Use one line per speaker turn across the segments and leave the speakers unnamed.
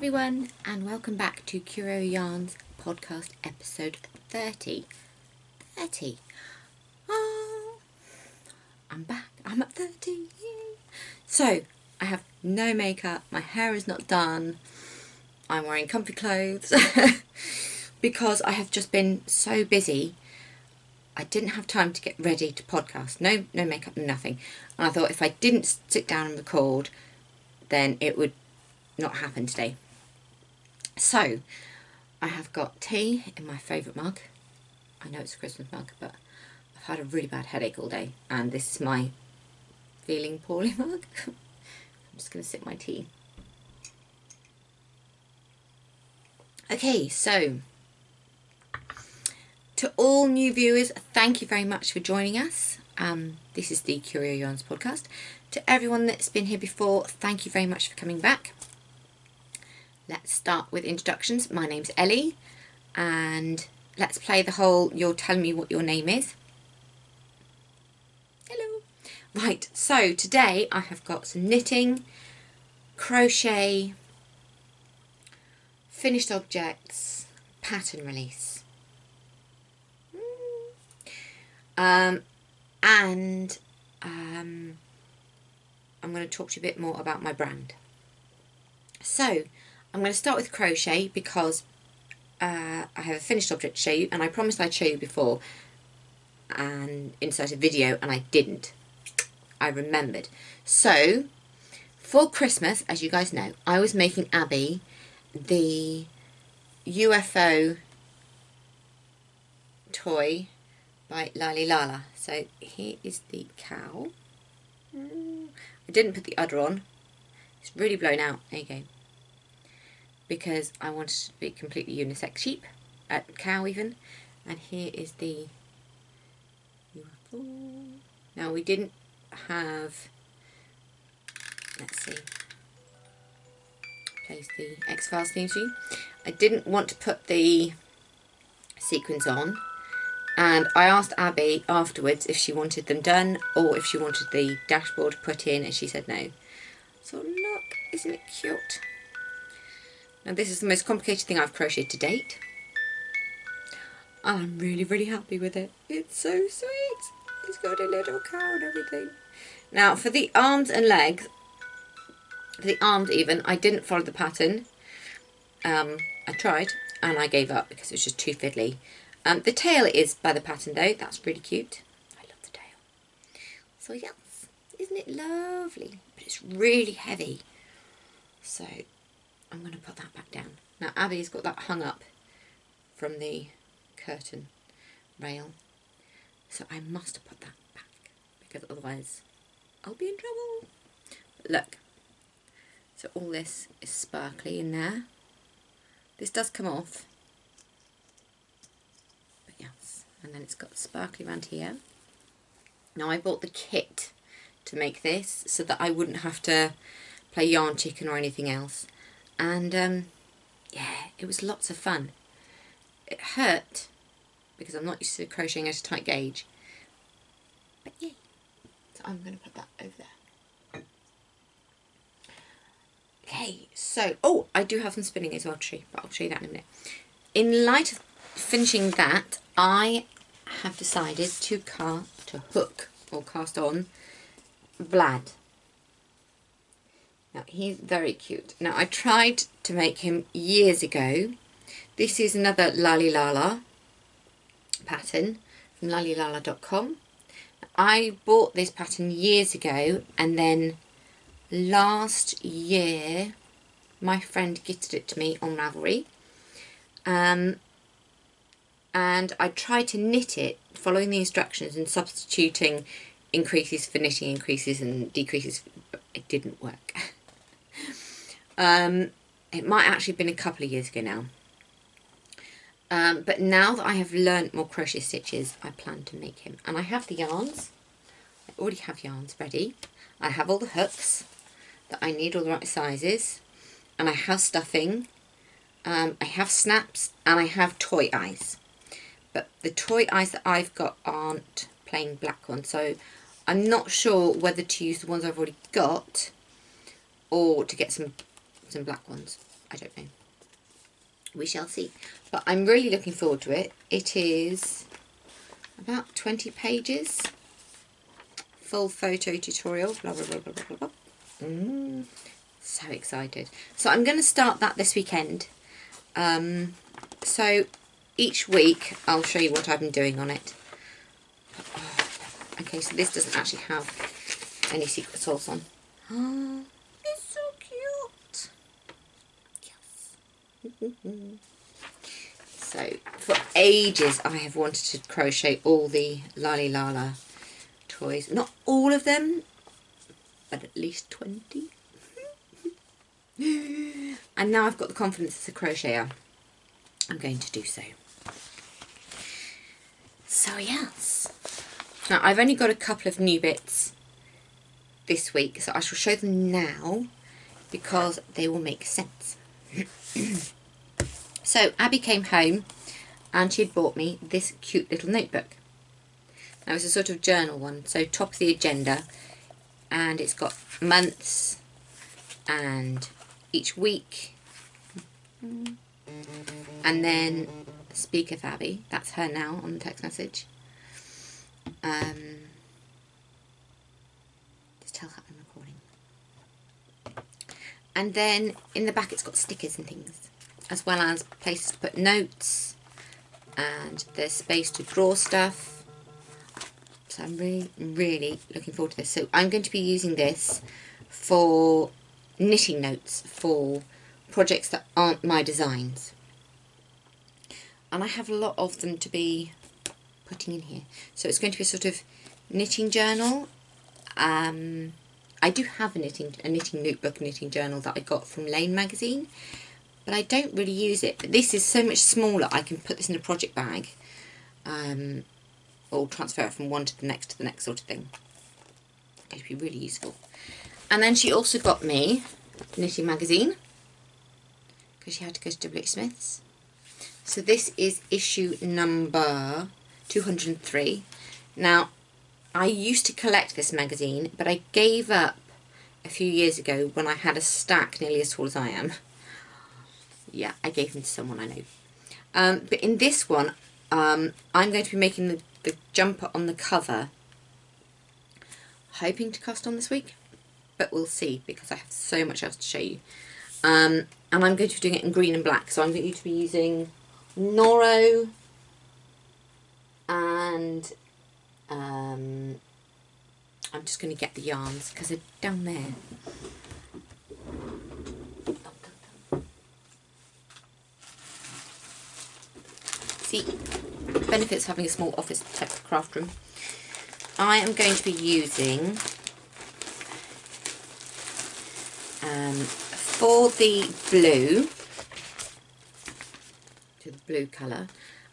everyone, and welcome back to Curio Yarns podcast episode 30. Oh, I'm back. I'm at 30. Yay. So, I have no makeup. My hair is not done. I'm wearing comfy clothes because I have just been so busy. I didn't have time to get ready to podcast. No makeup, nothing. And I thought if I didn't sit down and record, then it would not happen today. So, I have got tea in my favourite mug. I know it's a Christmas mug, but I've had a really bad headache all day, and this is my feeling poorly mug. I'm just going to sip my tea. Okay, so to all new viewers, thank you very much for joining us. This is the Curio Yarns podcast. To everyone that's been here before, thank you very much for coming back. Let's start with introductions. My name's Elly, and let's play the whole you're telling me what your name is. Hello. Right, so today I have got some knitting, crochet, finished objects, pattern release. And I'm going to talk to you a bit more about my brand. So, I'm going to start with crochet because I have a finished object to show you, and I promised I'd show you before and insert a video, and I didn't. I remembered. So, for Christmas, as you guys know, I was making Abbey the UFO toy by Lalylala. So here is the cow. I didn't put the udder on. It's really blown out. There you go. Because I wanted it to be completely unisex sheep. Cow even. And here is the UFO. Now we didn't have... Let's see. Plays the X-Files theme tune. I didn't want to put the sequins on. And I asked Abbey afterwards if she wanted them done or if she wanted the dashboard put in, and she said no. So look, isn't it cute? Now this is the most complicated thing I've crocheted to date. I'm really, really happy with it. It's so sweet. It's got a little cow and everything. Now for the arms and legs, for the arms even, I didn't follow the pattern. I tried and I gave up because it was just too fiddly. The tail is by the pattern though. That's really cute. I love the tail. So yes, isn't it lovely? But it's really heavy. So I'm going to put that back down. Now Abby's got that hung up from the curtain rail. So I must put that back because otherwise I'll be in trouble. But look. So all this is sparkly in there. This does come off. Yes, and then it's got sparkly around here. Now I bought the kit to make this so that I wouldn't have to play yarn chicken or anything else. And yeah, it was lots of fun. It hurt because I'm not used to crocheting at a tight gauge. But yeah, so I'm going to put that over there. Okay, so, oh, I do have some spinning as well to show you, but I'll show you that in a minute. In light of finishing that, I have decided to hook or cast on Vlad. Now he's very cute. Now I tried to make him years ago. This is another Lalylala pattern from lalylala.com. I bought this pattern years ago, and then last year my friend gifted it to me on Ravelry. And I tried to knit it following the instructions and substituting increases for knitting increases and decreases, but it didn't work. It might actually have been a couple of years ago now. But now that I have learnt more crochet stitches, I plan to make him. And I have the yarns. I already have yarns ready. I have all the hooks that I need, all the right sizes. And I have stuffing. I have snaps, and I have toy eyes. But the toy eyes that I've got aren't plain black ones, so I'm not sure whether to use the ones I've already got or to get some black ones. I don't know. We shall see. But I'm really looking forward to it. It is about 20 pages. Full photo tutorial. Blah, blah, blah, blah, blah, blah. So excited. So I'm going to start that this weekend. So each week I'll show you what I've been doing on it. Okay, so this doesn't actually have any secret sauce on. Oh, it's so cute. Yes. So for ages I have wanted to crochet all the Lalylala toys. Not all of them, but at least 20. And now I've got the confidence as a crocheter, I'm going to do so. So yes. Now I've only got a couple of new bits this week, so I shall show them now because they will make sense. So Abbey came home and she had bought me this cute little notebook. Now it's a sort of journal one, so top of the agenda, and it's got months and each week, and then speak of Abbey, that's her now on the text message. Just tell her I'm recording. And then in the back it's got stickers and things, as well as places to put notes, and there's space to draw stuff. So I'm really looking forward to this. So I'm going to be using this for knitting notes for projects that aren't my designs. And I have a lot of them to be putting in here. So it's going to be a sort of knitting journal. I do have a knitting notebook, knitting journal that I got from Lane magazine, but I don't really use it. But this is so much smaller, I can put this in a project bag, or transfer it from one to the next sort of thing. It's going to be really useful. And then she also got me knitting magazine, because she had to go to W.H. Smith's. So this is issue number 203. Now, I used to collect this magazine, but I gave up a few years ago when I had a stack nearly as tall as I am. Yeah, I gave them to someone I know. But in this one, I'm going to be making the jumper on the cover. Hoping to cast on this week, but we'll see because I have so much else to show you. And I'm going to be doing it in green and black, so I'm going to be using Noro and I'm just going to get the yarns because they're down there. See, benefits of having a small office type of craft room. I am going to be using, for the blue, to the blue colour,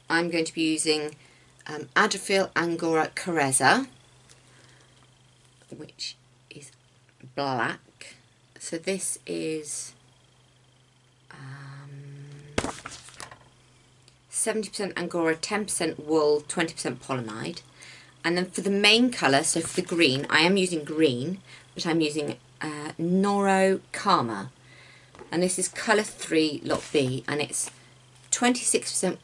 I'm going to be using Adriafil Angora Carezza, which is black. So this is 70% Angora, 10% wool, 20% polyamide. And then for the main colour, so for the green, I am using green, but I'm using Noro Kama. And this is colour 3, lot B, and it's 26%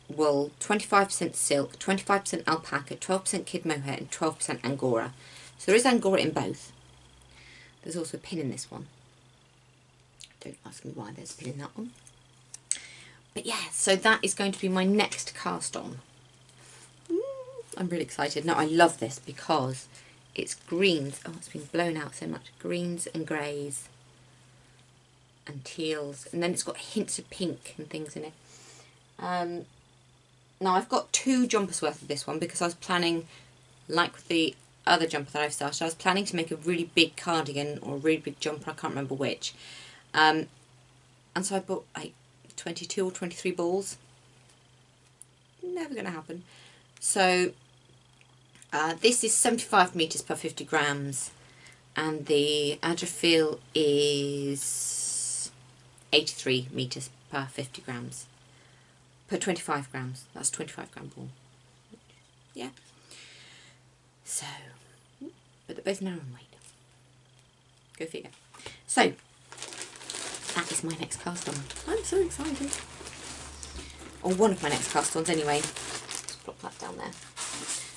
wool, 25% silk, 25% alpaca, 12% kid mohair, and 12% Angora. So there is Angora in both. There's also a pin in this one. Don't ask me why there's a pin in that one. But yeah, so that is going to be my next cast on. I'm really excited. Now, I love this because it's greens. Oh, it's been blown out so much. Greens and greys and teals. And then it's got hints of pink and things in it. Now, I've got 2 jumpers worth of this one because I was planning, like with the other jumper that I've started, I was planning to make a really big cardigan or a really big jumper. I can't remember which. And so I bought like 22 or 23 balls. Never going to happen. So this is 75 metres per 50 grams, and the Adriafil is 83 metres per 50 grams, per 25 grams. That's 25 gram ball. Yeah. So, but they're both narrow in weight. Go figure. So, that is my next cast on. I'm so excited. Or one of my next cast ons anyway. Just plop that down there.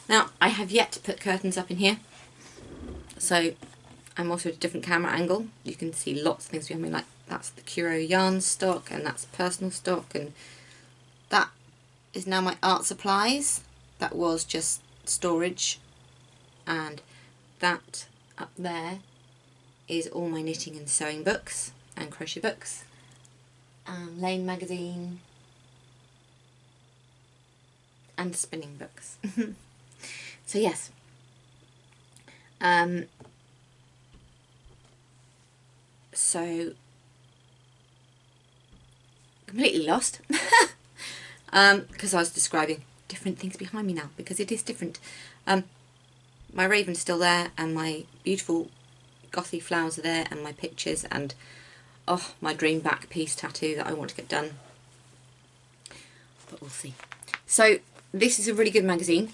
Now, I have yet to put curtains up in here. So, I'm also at a different camera angle. You can see lots of things behind me, like that's the Curio yarn stock, and that's personal stock, and that is now my art supplies. That was just storage, and that up there is all my knitting and sewing books and crochet books, Lane magazine, and spinning books. So yes, so completely lost because I was describing different things behind me now, because it is different. My raven's still there, and my beautiful gothy flowers are there, and my pictures, and oh, my dream back piece tattoo that I want to get done, but we'll see. So this is a really good magazine.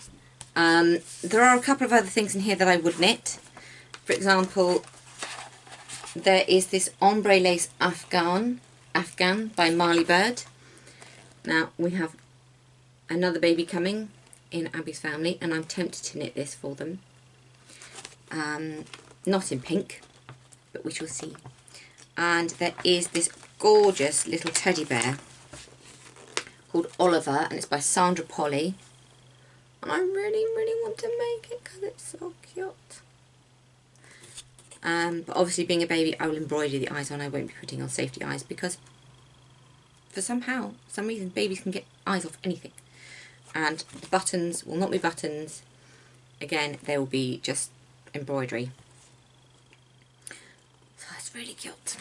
There are a couple of other things in here that I would knit. For example, there is this ombre lace Afghan by Marley Bird. Now we have another baby coming in Abbey's family, and I'm tempted to knit this for them. Not in pink, but we shall see. And there is this gorgeous little teddy bear called Oliver, and it's by Sandra Polly. And I really, really want to make it because it's so cute. But obviously, being a baby, I will embroider the eyes on. I won't be putting on safety eyes, because for some reason, babies can get eyes off anything. And the buttons will not be buttons. Again, they will be just embroidery. So that's really cute.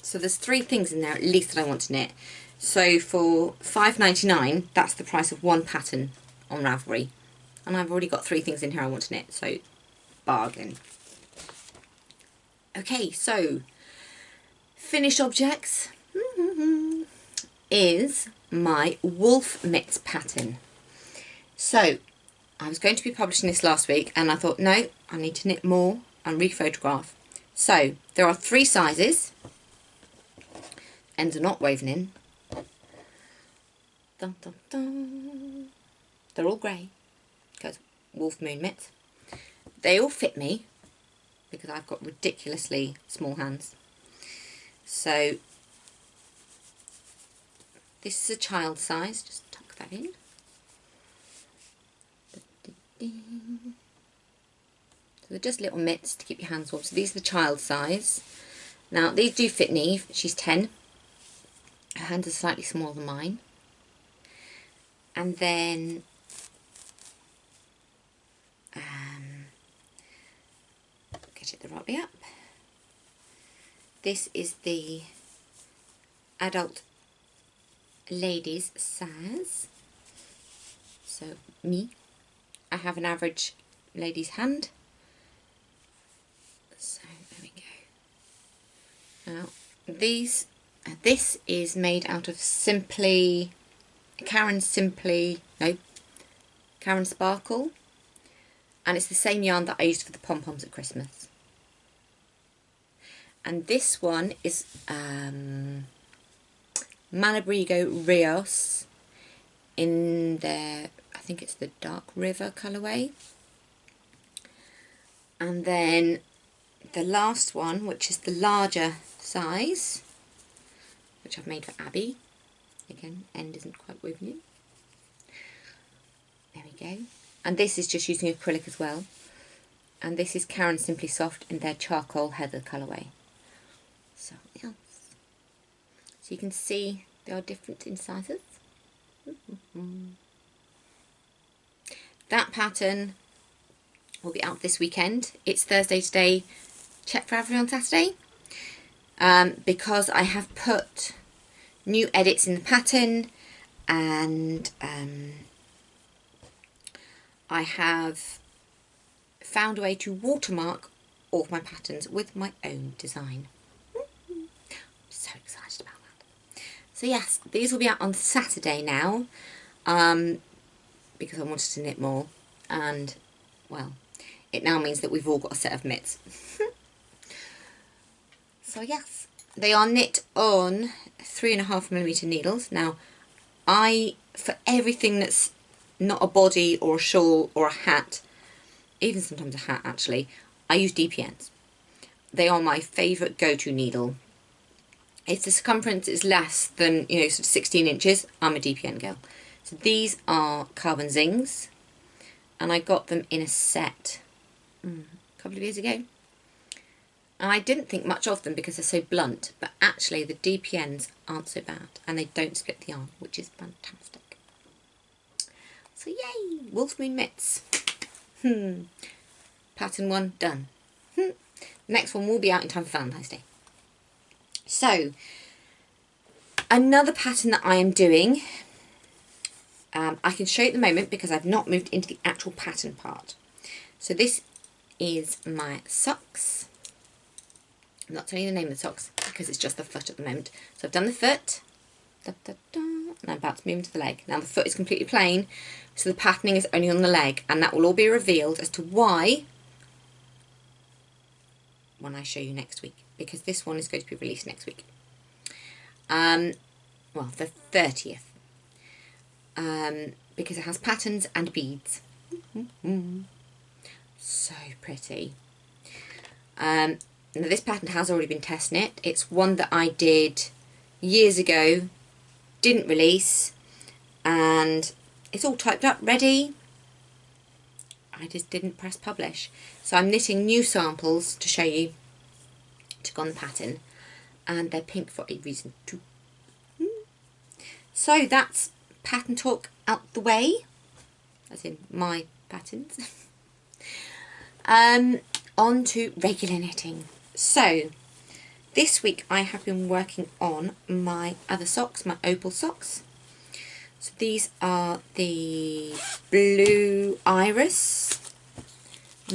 So there's 3 things in there at least that I want to knit. So for £5.99, that's the price of one pattern on Ravelry. And I've already got 3 things in here I want to knit, so bargain. Okay, so finished objects is my wolf mitts pattern. So I was going to be publishing this last week, and I thought, no, I need to knit more and rephotograph. So there are 3 sizes. Ends are not woven in. Dun, dun, dun. They're all grey because wolf moon mitts. They all fit me because I've got ridiculously small hands. So this is a child size. Just tuck that in. So they're just little mitts to keep your hands warm. So these are the child size. Now these do fit Neve. She's 10. Her hands are slightly smaller than mine. And then get it the right way up. This is the adult ladies size. So me, I have an average lady's hand. So there we go. Now this is made out of Karen Sparkle, and it's the same yarn that I used for the pom-poms at Christmas. And this one is Malabrigo Rios in their, I think it's the Dark River colourway. And then the last one, which is the larger size, which I've made for Abbey. Again, end isn't quite woven in. There we go. And this is just using acrylic as well. And this is Karen Simply Soft in their Charcoal Heather colourway. So, yeah. So you can see they are different in sizes. That pattern will be out this weekend. It's Thursday today. Check for Ravelry on Saturday. Because I have put new edits in the pattern, and I have found a way to watermark all of my patterns with my own design. I'm so excited about that. So yes, these will be out on Saturday now, because I wanted to knit more, and well, it now means that we've all got a set of mitts. So yes, They are knit on 3.5mm needles. Now, for everything that's not a body or a shawl or a hat, even sometimes a hat actually, I use DPNs. They are my favourite go-to needle. If the circumference is less than, sort of 16 inches, I'm a DPN girl. So these are carbon zings, and I got them in a set a couple of years ago. And I didn't think much of them because they're so blunt, but actually the DPNs aren't so bad, and they don't split the yarn, which is fantastic. So yay, Wolf Moon mitts. Pattern 1 done. Next one will be out in time for Valentine's Day. So, another pattern that I am doing, I can show you at the moment because I've not moved into the actual pattern part. So this is my socks. I'm not telling you the name of the socks because it's just the foot at the moment. So I've done the foot, and I'm about to move into the leg. Now the foot is completely plain, so the patterning is only on the leg, and that will all be revealed as to why when I show you next week, because this one is going to be released next week. Well, the 30th. Because it has patterns and beads. So pretty. Now this pattern has already been test knit. It's one that I did years ago, didn't release, and it's all typed up, ready. I just didn't press publish. So I'm knitting new samples to show you to go on the pattern, and they're pink for a reason too. So that's pattern talk out the way, as in my patterns. On to regular knitting. So this week I have been working on my other socks, my Opal socks. So these are the Blue Iris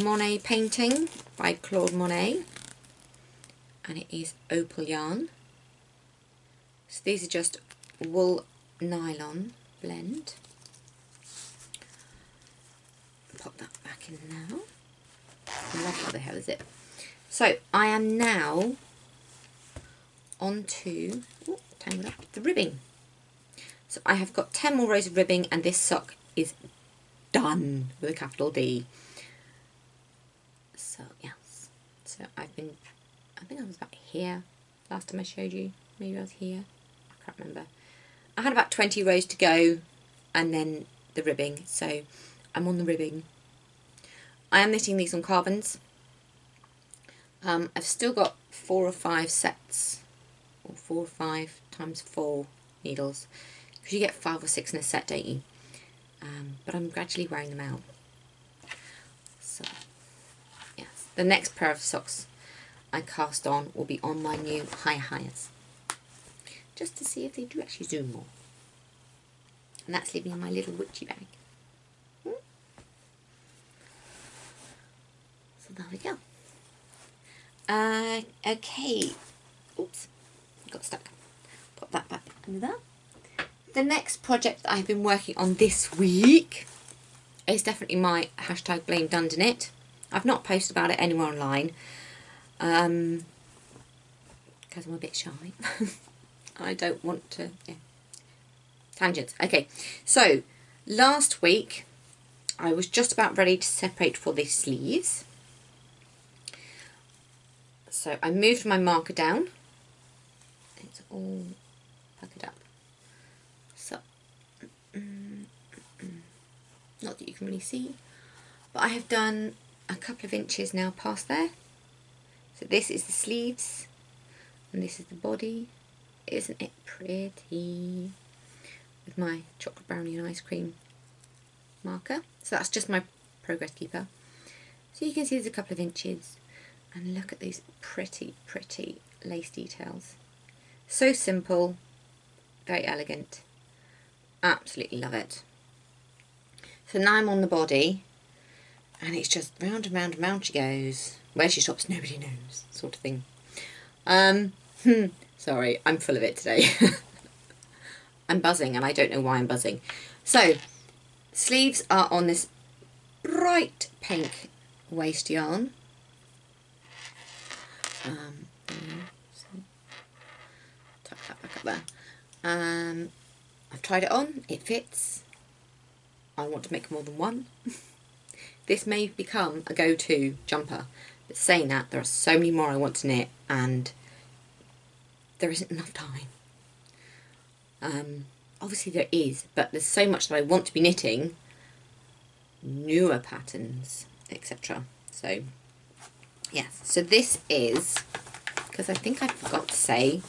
Monet painting by Claude Monet, and it is Opal yarn. So these are just wool nylon blend. Pop that back in now. What the hell is it? So I am now on to tangle up the ribbing. So I have got 10 more rows of ribbing, and this sock is done with a capital D. So yes, so I think I was about here last time I showed you. Maybe I was here, I can't remember. I had about 20 rows to go, and then the ribbing, so I'm on the ribbing. I am knitting these on carbons. I've still got 4 or 5 sets, or 4 or 5 times 4 needles, because you get 5 or 6 in a set, don't you? But I'm gradually wearing them out. So yes, the next pair of socks I cast on will be on my new highs, just to see if they do actually zoom more. And that's living in my little witchy bag. So there we go. Okay. Oops, got stuck. Put that back under there. The next project that I've been working on this week is definitely my hashtag Blame Dundonit. I've not posted about it anywhere online because I'm a bit shy. I don't want to, tangents. Okay, so last week I was just about ready to separate for the sleeves. So I moved my marker down. It's all puckered up. So, not that you can really see, but I have done a couple of inches now past there. So this is the sleeves, and this is the body. Isn't it pretty? With my chocolate brownie and ice cream marker. So that's just my progress keeper. So you can see there's a couple of inches. And look at these pretty, pretty lace details. So simple, very elegant. Absolutely love it. So now I'm on the body, and it's just round and round and round she goes. Where she stops, nobody knows, sort of thing. Sorry, I'm full of it today. I'm buzzing, and I don't know why I'm buzzing. So, sleeves are on this bright pink waste yarn. tap back up there. I've tried it on, it fits. I want to make more than one. This may become a go-to jumper. But saying that, there are so many more I want to knit and there isn't enough time. Obviously there is, but there's so much that I want to be knitting, newer patterns, etc. So, yes. So this is, because I think I forgot to say,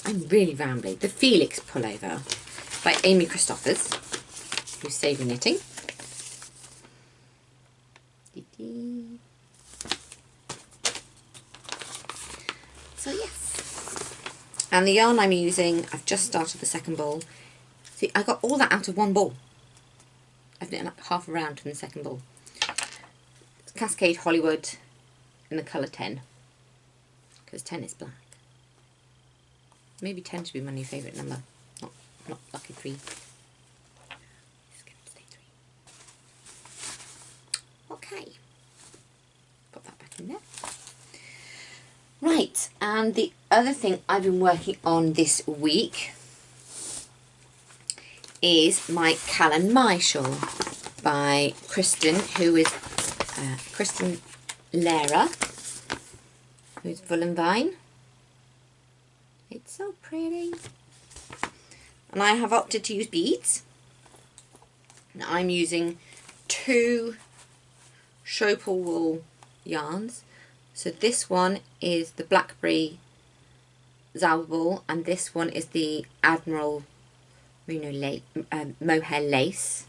I'm really rambling, the Felix Pullover by Amy Christoffers, who's Saving Knitting. So yes. And the yarn I'm using, I've just started the second ball. See, I got all that out of one ball. I've knit like half a round from the second ball. It's Cascade Hollywood in the colour 10. Because 10 is black. Maybe 10 should be my new favourite number. Not lucky 3. Okay. Put that back in there. Right, and the other thing I've been working on this week is my Callan Mai shawl by Kristen, who is Kristen Lara, who's Wool and Vine. It's so pretty. And I have opted to use beads. And I'm using 2 Opal wool yarns. So this one is the Blackberry Zalball, and this one is the Admiral Mohair Lace.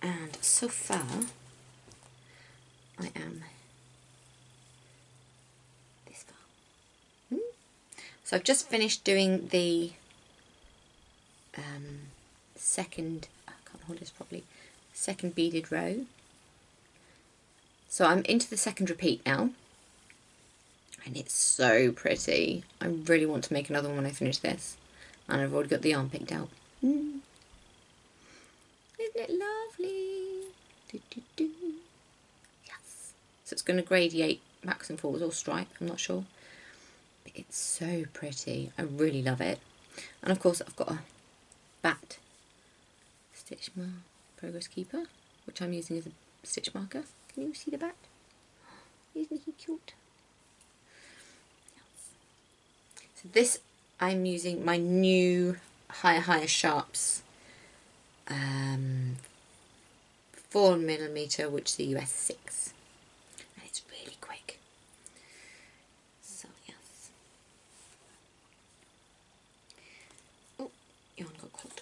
And so far, I am this far. So I've just finished doing the second, I can't hold this properly, second beaded row. So I'm into the second repeat now, and it's so pretty. I really want to make another one when I finish this, and I've already got the yarn picked out. Isn't it lovely? Yes. So it's going to gradiate backs and forwards or stripe, I'm not sure. But it's so pretty. I really love it. And of course I've got a bat stitch progress keeper, which I'm using as a stitch marker. Can you see the bat? Isn't he cute? Yes. So this, I'm using my new Higher Sharps 4mm, which is the US 6. And it's really quick. So yes. Oh, yarn got caught.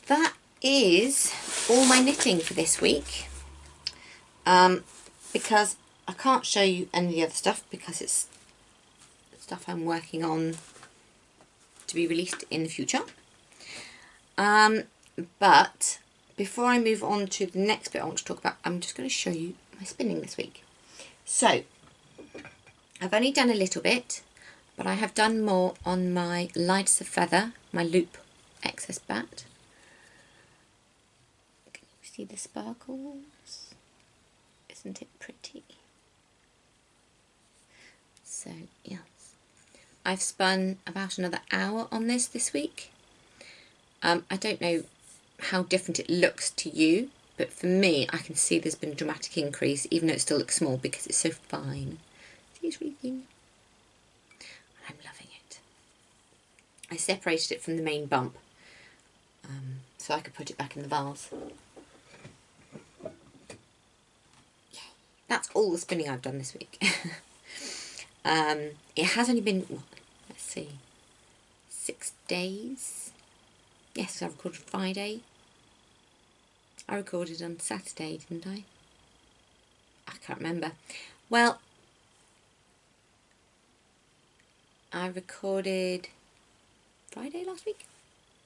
That is all my knitting for this week, because I can't show you any of the other stuff because it's stuff I'm working on to be released in the future. But before I move on to the next bit I want to talk about, I'm just going to show you my spinning this week. So I've only done a little bit, but I have done more on my Light as a Feather, my loop excess bat. See the sparkles? Isn't it pretty? So yes, I've spun about another hour on this week. I don't know how different it looks to you, but for me I can see there's been a dramatic increase, even though it still looks small because it's so fine. See, it's really thin. I'm loving it. I separated it from the main bump so I could put it back in the vase. That's all the spinning I've done this week. It has only been, let's see, 6 days. Yes, I recorded Friday. I recorded on Saturday, didn't I? I can't remember. Well, I recorded Friday last week.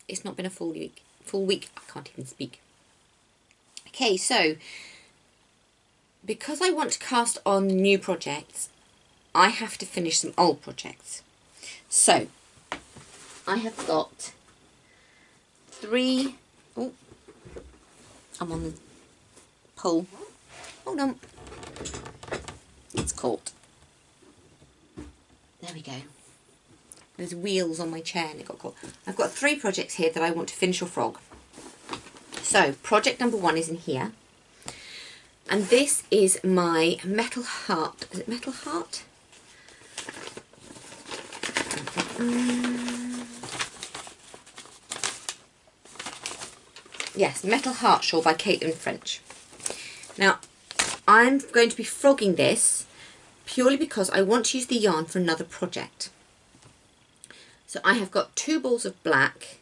It's not been a full week. I can't even speak. Okay, so because I want to cast on new projects, I have to finish some old projects. So I have got 3. Oh, I'm on the pull. Hold on. It's caught. There we go. There's wheels on my chair and it got caught. I've got 3 projects here that I want to finish your frog. So project number 1 is in here. And this is my metal heart. Is it metal heart? Yes, Metal Heart Shawl by Caitlin French. Now, I'm going to be frogging this purely because I want to use the yarn for another project. So I have got 2 balls of black,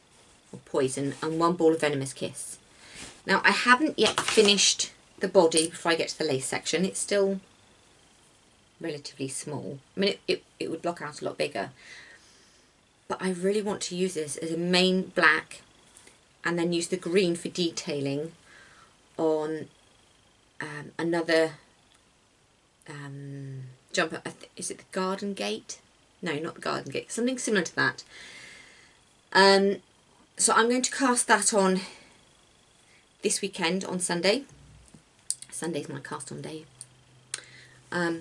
or poison, and 1 ball of venomous kiss. Now, I haven't yet finished the body before I get to the lace section. It's still relatively small. I mean, it would block out a lot bigger. But I really want to use this as a main black and then use the green for detailing on another jumper. Is it the Garden Gate? No, not the Garden Gate. Something similar to that. So I'm going to cast that on this weekend on Sunday. Sunday's my cast on day. I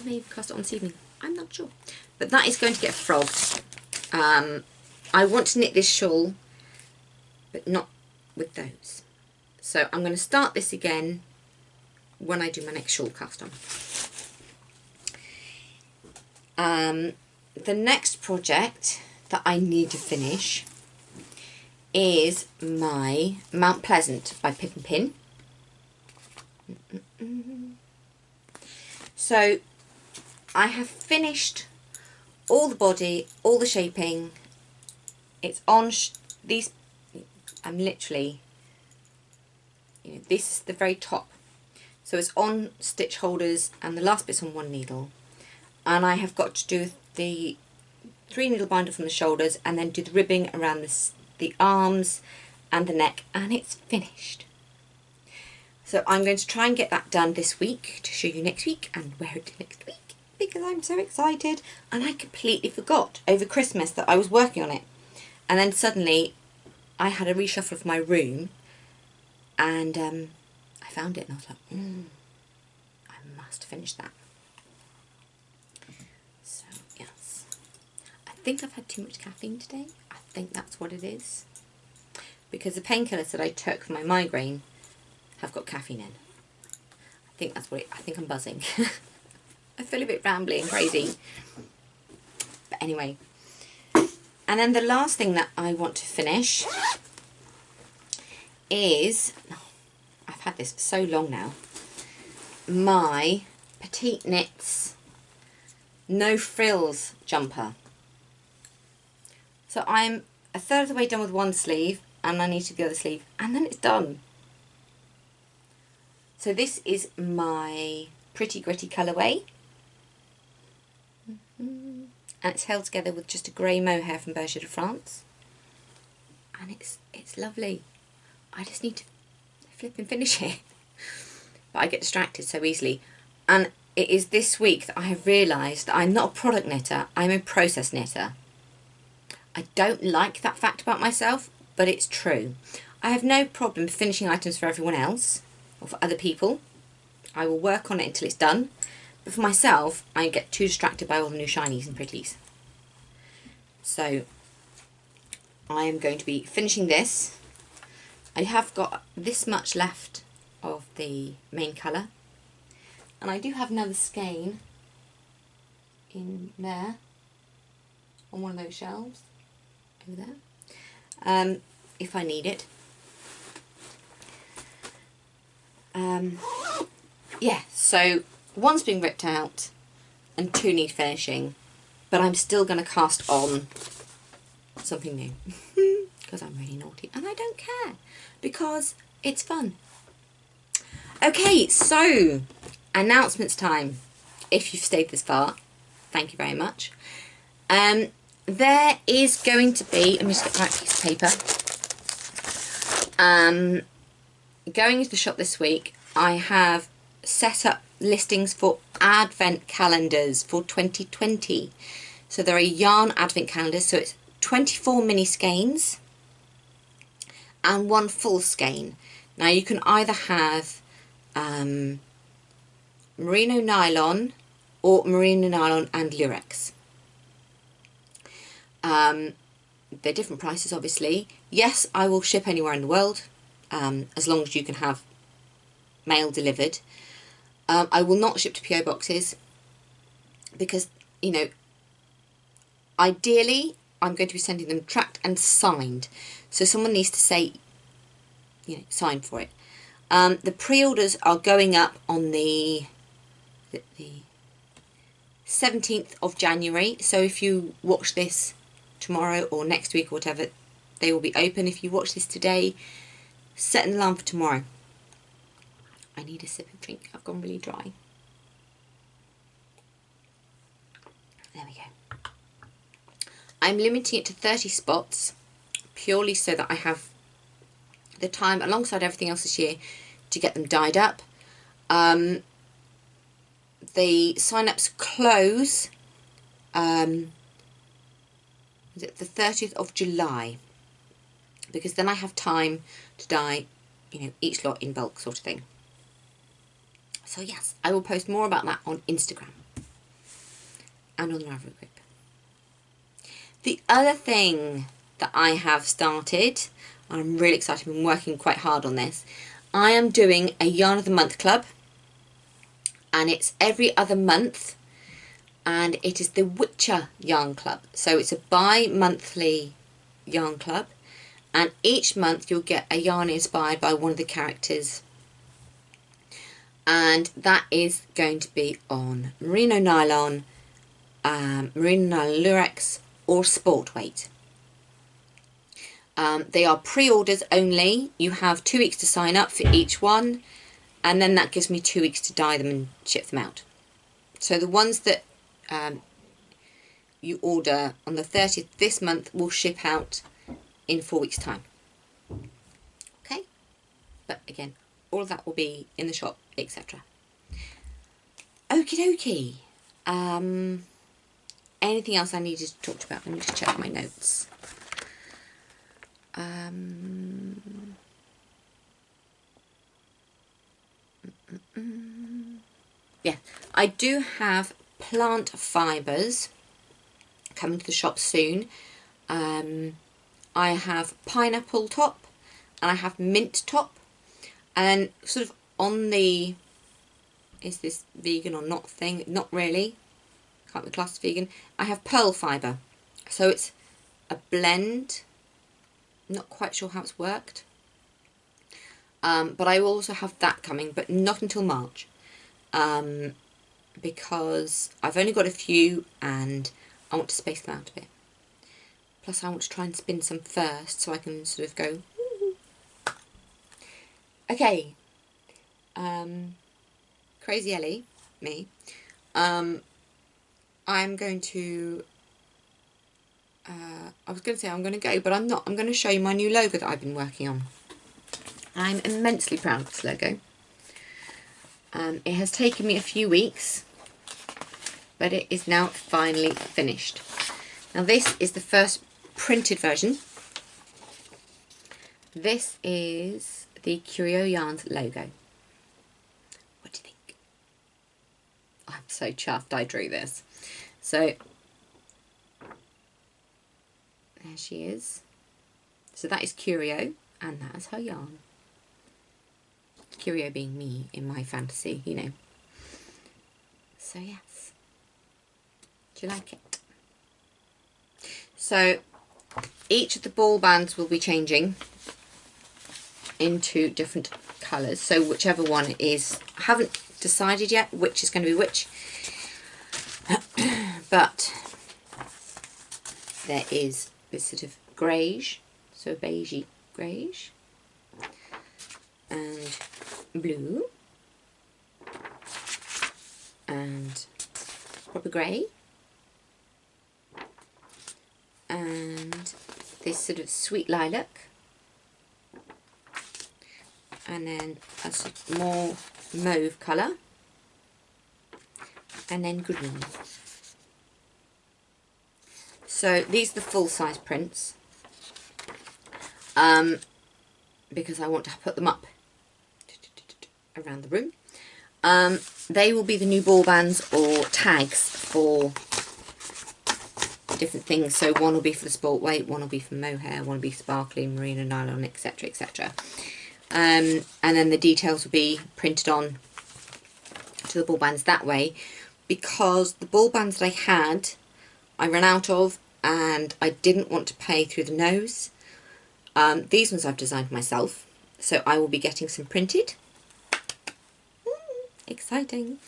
may cast it on this evening. I'm not sure. But that is going to get frogged. I want to knit this shawl, but not with those. So I'm going to start this again when I do my next shawl cast on. The next project that I need to finish is my Mount Pleasant by Pip and Pin. So I have finished all the body, all the shaping. It's on these. I'm literally, this is the very top. So it's on stitch holders and the last bit's on 1 needle. And I have got to do the 3 needle binder from the shoulders and then do the ribbing around the arms and the neck, and it's finished. So I'm going to try and get that done this week to show you next week and wear it next week because I'm so excited. And I completely forgot over Christmas that I was working on it. And then suddenly I had a reshuffle of my room and I found it and I was like, I must finish that. So, yes. I think I've had too much caffeine today. I think that's what it is. Because the painkillers that I took for my migraine have got caffeine in. I think that's what I think I'm buzzing. I feel a bit rambly and crazy. But anyway. And then the last thing that I want to finish is, I've had this for so long now, my Petite Knits No Frills jumper. So I'm a third of the way done with one sleeve and I need to do the other sleeve and then it's done. So this is my Pretty Gritty colourway. And it's held together with just a grey mohair from Berger de France. And it's lovely. I just need to flip and finish it. But I get distracted so easily. And it is this week that I have realised that I'm not a product knitter, I'm a process knitter. I don't like that fact about myself, but it's true. I have no problem finishing items for everyone else or for other people. I will work on it until it's done. But for myself, I get too distracted by all the new shinies and pretties. So I am going to be finishing this. I have got this much left of the main colour. And I do have another skein in there on one of those shelves over there, if I need it. Yeah, so one's been ripped out and 2 need finishing, but I'm still going to cast on something new because I'm really naughty and I don't care because it's fun. Okay, so announcements time. If you've stayed this far, thank you very much. There is going to be, let me just get the right piece of paper. Going into the shop this week, I have set up listings for advent calendars for 2020. So there are yarn advent calendars, so it's 24 mini skeins and 1 full skein. Now you can either have merino nylon or merino nylon and lurex. They're different prices, obviously. Yes, I will ship anywhere in the world, as long as you can have mail delivered. I will not ship to PO boxes because, you know, ideally I'm going to be sending them tracked and signed. So someone needs to say, you know, sign for it. The pre-orders are going up on the 17th of January. So if you watch this tomorrow or next week or whatever, they will be open. If you watch this today, set an alarm for tomorrow. I need a sip of drink. I've gone really dry. There we go. I'm limiting it to 30 spots purely so that I have the time alongside everything else this year to get them dyed up. The sign-ups close is it the 30th of July, because then I have time to dye, you know, each lot in bulk sort of thing. So yes, I will post more about that on Instagram and on the Ravelry group. The other thing that I have started, and I'm really excited, I've been working quite hard on this, I am doing a Yarn of the Month club, and it's every other month, and it is the Witcher Yarn Club. So it's a bi-monthly yarn club, and each month you'll get a yarn inspired by one of the characters, and that is going to be on merino nylon, merino nylon lurex or sport weight. They are pre-orders only. You have 2 weeks to sign up for each one, and then that gives me 2 weeks to dye them and ship them out. So the ones that you order on the 30th this month will ship out in 4 weeks time. Okay, but again, all of that will be in the shop, etc. Okie dokie. Anything else I needed to talk about? Let me just check my notes. Yeah, I do have plant fibres coming to the shop soon. I have pineapple top and I have mint top, and sort of on the is this vegan or not thing, not really, can't be classed as vegan, I have pearl fibre, so it's a blend. Not quite sure how it's worked, but I will also have that coming, but not until March, because I've only got a few and I want to space them out a bit. Plus I want to try and spin some first so I can sort of go woo-hoo. Okay, Crazy Elly, me, I'm going to I was going to say I'm going to go, but I'm not. I'm going to show you my new logo that I've been working on. I'm immensely proud of this logo. It has taken me a few weeks, but it is now finally finished. Now this is the first printed version. This is the Curio Yarns logo. What do you think? I'm so chuffed I drew this. So there she is. So that is Curio, and that is her yarn. Curio being me in my fantasy, you know. So yes. Do you like it? So each of the ball bands will be changing into different colours. So whichever one is, I haven't decided yet which is going to be which. But there is this sort of greige, so beigey greige, and blue, and proper grey, and this sort of sweet lilac, and then a sort of more mauve colour, and then green. So these are the full-size prints, because I want to put them up around the room. They will be the new ball bands or tags for different things. So one will be for the sport weight, one will be for mohair, one will be sparkly, merino nylon, etc, etc. And then the details will be printed on to the ball bands that way, because the ball bands that I had, I ran out of, and I didn't want to pay through the nose. These ones I've designed myself, so I will be getting some printed. Exciting.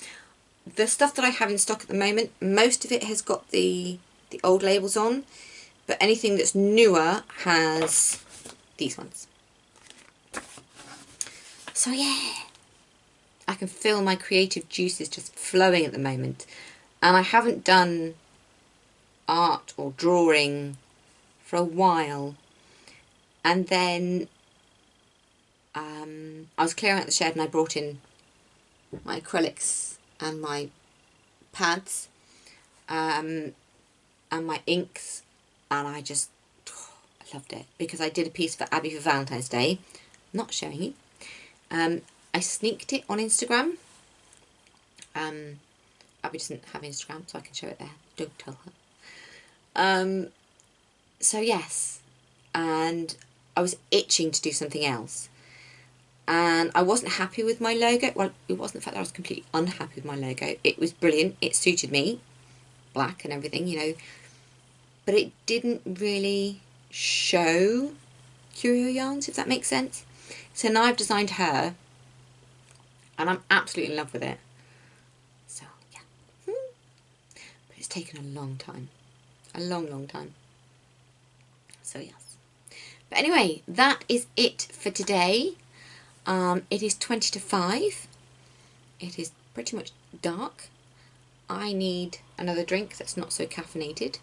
The stuff that I have in stock at the moment, most of it has got the old labels on, but anything that's newer has these ones. So yeah, I can feel my creative juices just flowing at the moment, and I haven't done art or drawing for a while. And then I was clearing out the shed and I brought in my acrylics and my pads and my inks, and I just loved it, because I did a piece for Abbey for Valentine's Day. Not showing you. I sneaked it on Instagram. Abbey doesn't have Instagram, so I can show it there. Don't tell her. So yes, and I was itching to do something else, and I wasn't happy with my logo. Well, it wasn't the fact that I was completely unhappy with my logo. It was brilliant. It suited me, black and everything, you know, but it didn't really show Curio yarns, if that makes sense. So now I've designed her, and I'm absolutely in love with it. So yeah, but it's taken a long time, a long time. So yes. But anyway, that is it for today. It is 20 to 5. It is pretty much dark. I need another drink that's not so caffeinated.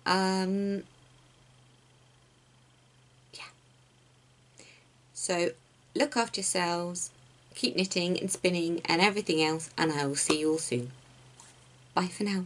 Yeah. So look after yourselves, keep knitting and spinning and everything else, and I will see you all soon. Bye for now.